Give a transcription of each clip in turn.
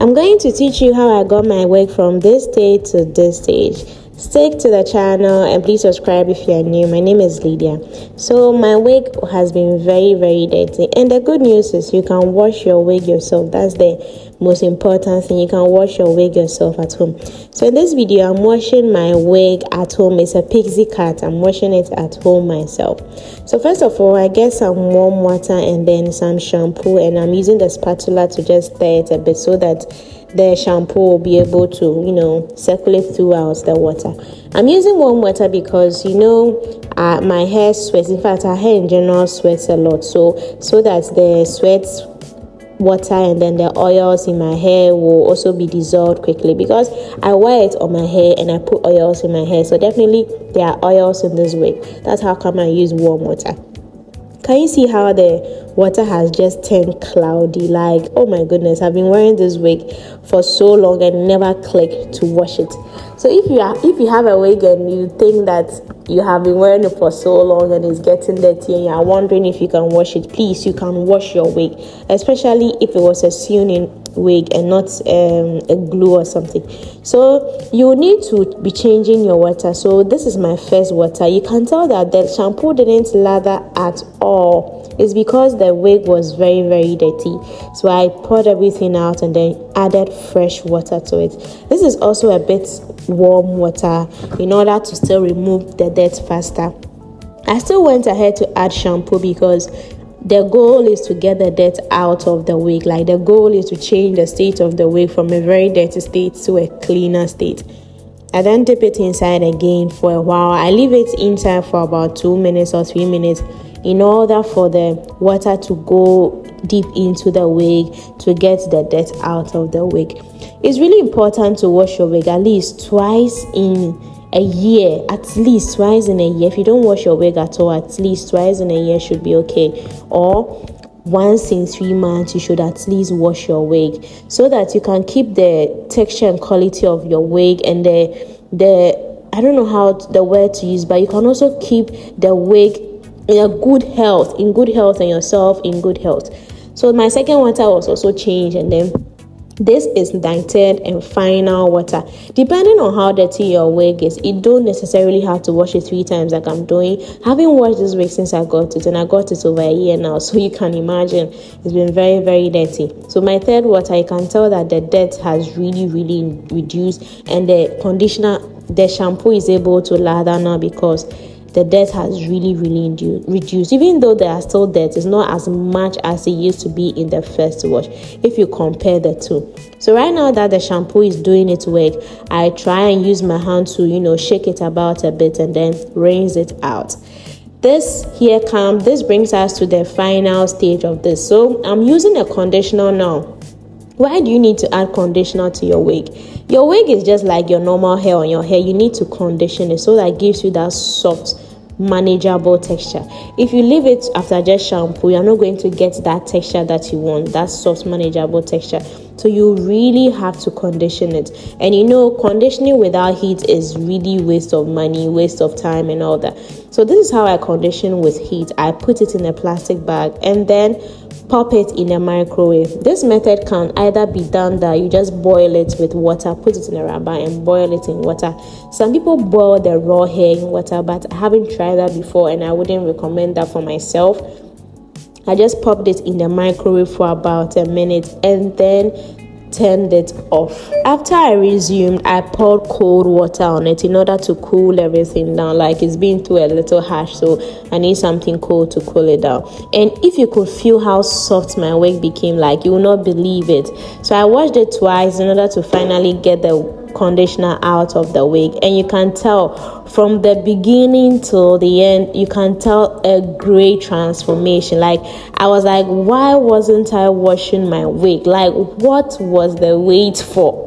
I'm going to teach you how I got my wig from this stage to this stage. Stick to the channel and please subscribe if you are new. My name is Lydia. So my wig has been very dirty, and the good news is you can wash your wig yourself. That's the most important thing. You can wash your wig yourself at home. So in this video, I'm washing my wig at home. It's a pixie cut. I'm washing it at home myself. So first of all, I get some warm water and then some shampoo, and I'm using the spatula to just stir it a bit so that the shampoo will be able to, circulate throughout the water. I'm using warm water because, my hair sweats. In fact, our hair in general sweats a lot. So that the sweat water and then the oils in my hair will also be dissolved quickly, because I wear it on my hair and I put oils in my hair. So definitely there are oils in this wig. That's how come I use warm water. Can you see how the water has just turned cloudy? Like, oh my goodness, I've been wearing this wig for so long and never clicked to wash it. So if you have a wig and you think that you have been wearing it for so long and it's getting dirty and you are wondering if you can wash it, please, you can wash your wig, especially if it was a sewn-in wig and not a glue or something. So you need to be changing your water. So this is my first water. You can tell that the shampoo didn't lather at all. It's because the wig was very dirty. So I poured everything out and then added fresh water to it. This is also a bit warm water in order to still remove the dirt faster. I still went ahead to add shampoo because the goal is to get the dirt out of the wig. Like, the goal is to change the state of the wig from a very dirty state to a cleaner state. I then dip it inside again for a while. I leave it inside for about 2 minutes or 3 minutes in order for the water to go deep into the wig to get the dirt out of the wig. It's really important to wash your wig at least twice in a year. At least twice in a year. If you don't wash your wig at all, at least twice in a year should be okay. Or once in 3 months, you should at least wash your wig so that you can keep the texture and quality of your wig and the I don't know how the word to use, but you can also keep the wig in good health, and yourself in good health. So my second water was also changed, and then this is the third and final water. Depending on how dirty your wig is, you don't necessarily have to wash it 3 times like I'm doing. Having washed this wig since I got it, and I got it over a year now, so you can imagine it's been very dirty. So my third water, you can tell that the dirt has really reduced, and the shampoo is able to lather now because the dirt has really reduced. Even though there are still dirt, it's not as much as it used to be in the first wash if you compare the two. So right now that the shampoo is doing its work, I try and use my hand to shake it about a bit and then rinse it out. This brings us to the final stage of this. So I'm using a conditioner now. Why do you need to add conditioner to your wig? Your wig is just like your normal hair on your hair. You need to condition it so that it gives you that soft, manageable texture. If you leave it after just shampoo, you're not going to get that texture that you want, that soft, manageable texture. So you really have to condition it. And conditioning without heat is really waste of money, waste of time and all that. So this is how I condition with heat. I put it in a plastic bag and then pop it in a microwave. This method can either be done that you just boil it with water, put it in a rubber and boil it in water. Some people boil the raw hair in water, but I haven't tried that before and I wouldn't recommend that for myself. I just popped it in the microwave for about a minute and then turned it off. After I resumed, I poured cold water on it in order to cool everything down. Like, it's been too a little harsh, so I need something cold to cool it down. And if you could feel how soft my wig became, like, you will not believe it. So I washed it twice in order to finally get the conditioner out of the wig, and you can tell from the beginning till the end, you can tell a great transformation. Like, I was like, why wasn't I washing my wig? Like, what was the wait for?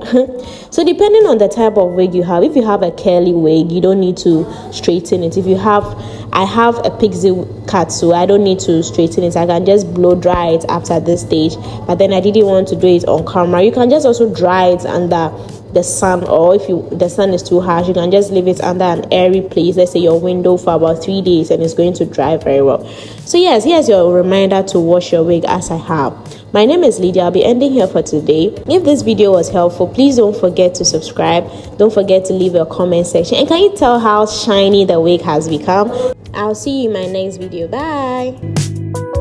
So depending on the type of wig you have, if you have a curly wig, you don't need to straighten it. I have a pixie cut, so I don't need to straighten it. I can just blow dry it after this stage, but then I didn't want to do it on camera. You can just also dry it under the sun, or if the sun is too harsh, you can just leave it under an airy place, let's say your window, for about 3 days, and it's going to dry very well. So yes, here's your reminder to wash your wig as I have. My name is Lydia. I'll be ending here for today. If this video was helpful, please don't forget to subscribe. Don't forget to leave a comment section. And can you tell how shiny the wig has become? I'll see you in my next video. Bye.